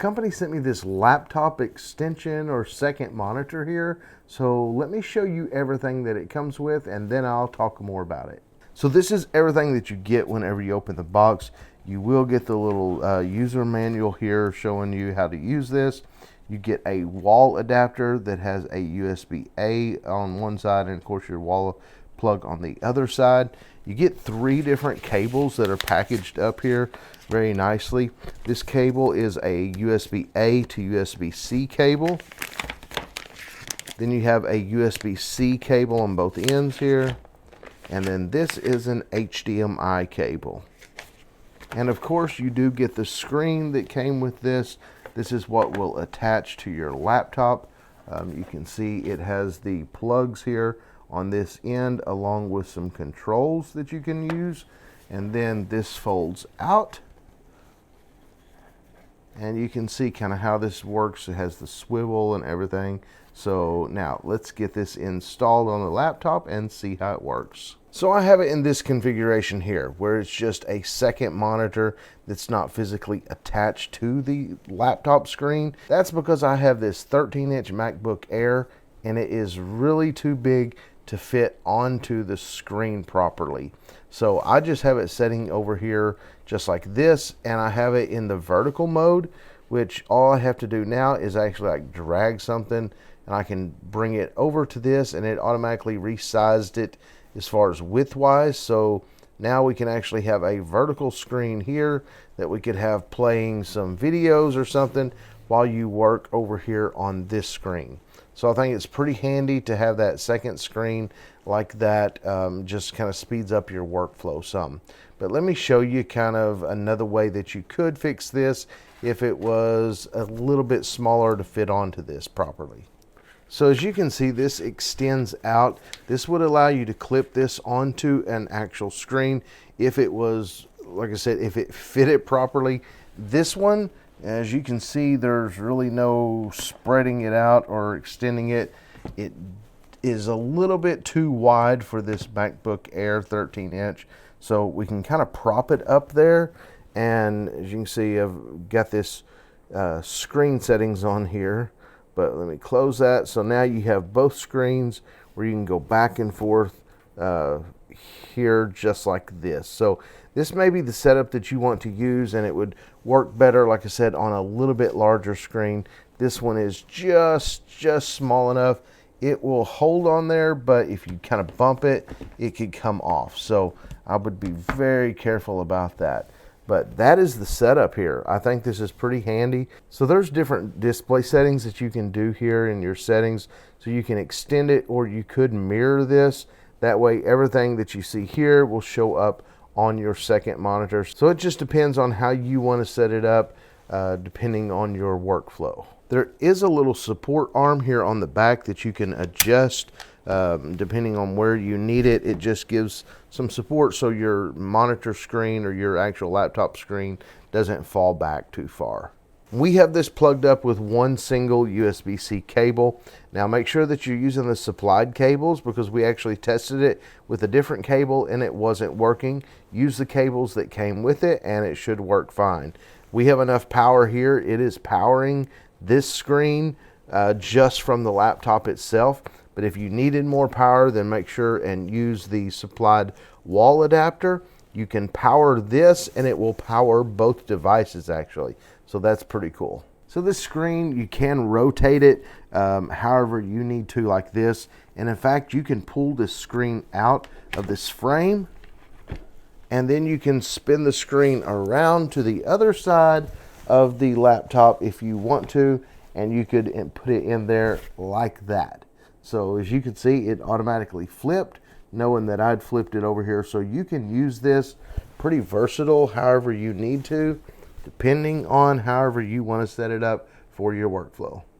company sent me this laptop extension or second monitor here. So let me show you everything that it comes with, and then I'll talk more about it. So this is everything that you get whenever you open the box. You will get the little user manual here showing you how to use this. You get a wall adapter that has a USB-A on one side and of course your wall plug on the other side. You get 3 different cables that are packaged up here very nicely. This cable is a USB-A to USB-C cable. Then you have a USB-C cable on both ends here. And then this is an HDMI cable. And of course you do get the screen that came with this. This is what will attach to your laptop. You can see it has the plugs here on this end along with some controls that you can use. And then this folds out. And you can see kind of how this works. It has the swivel and everything. So now let's get this installed on the laptop and see how it works. So I have it in this configuration here where it's just a second monitor that's not physically attached to the laptop screen. That's because I have this 13-inch MacBook Air and it is really too big to fit onto the screen properly. So I just have it setting over here just like this, and I have it in the vertical mode, which all I have to do now is actually like drag something and I can bring it over to this and it automatically resized it as far as width wise. So now we can actually have a vertical screen here that we could have playing some videos or something while you work over here on this screen. So I think it's pretty handy to have that second screen like that. Just kind of speeds up your workflow some. But let me show you kind of another way that you could fix this if it was a little bit smaller to fit onto this properly. So as you can see, this extends out. This would allow you to clip this onto an actual screen if it was, like I said, if it fit it properly. This one, as you can see, there's really no spreading it out or extending it. It is a little bit too wide for this MacBook Air 13-inch. So we can kind of prop it up there. And as you can see, I've got this screen settings on here. But let me close that. So now you have both screens where you can go back and forth here just like this. So this may be the setup that you want to use, and it would work better, like I said, on a little bit larger screen. This one is just small enough. It will hold on there, but if you kind of bump it, it could come off. So I would be very careful about that. But that is the setup here. I think this is pretty handy. So there's different display settings that you can do here in your settings. So you can extend it, or you could mirror this. That way everything that you see here will show up on your second monitor. So it just depends on how you want to set it up, depending on your workflow. There is a little support arm here on the back that you can adjust depending on where you need it. It just gives some support so your monitor screen or your actual laptop screen doesn't fall back too far. We have this plugged up with one single USB-C cable. Now make sure that you're using the supplied cables, because we actually tested it with a different cable and it wasn't working. Use the cables that came with it and it should work fine. We have enough power here. It is powering this screen just from the laptop itself. But if you needed more power, then make sure and use the supplied wall adapter. You can power this and it will power both devices actually. So that's pretty cool. So this screen, you can rotate it however you need to, like this. And in fact, you can pull this screen out of this frame, and then you can spin the screen around to the other side of the laptop if you want to, and you could put it in there like that. So as you can see, it automatically flipped, knowing that I'd flipped it over here. So you can use this pretty versatile however you need to, depending on however you want to set it up for your workflow.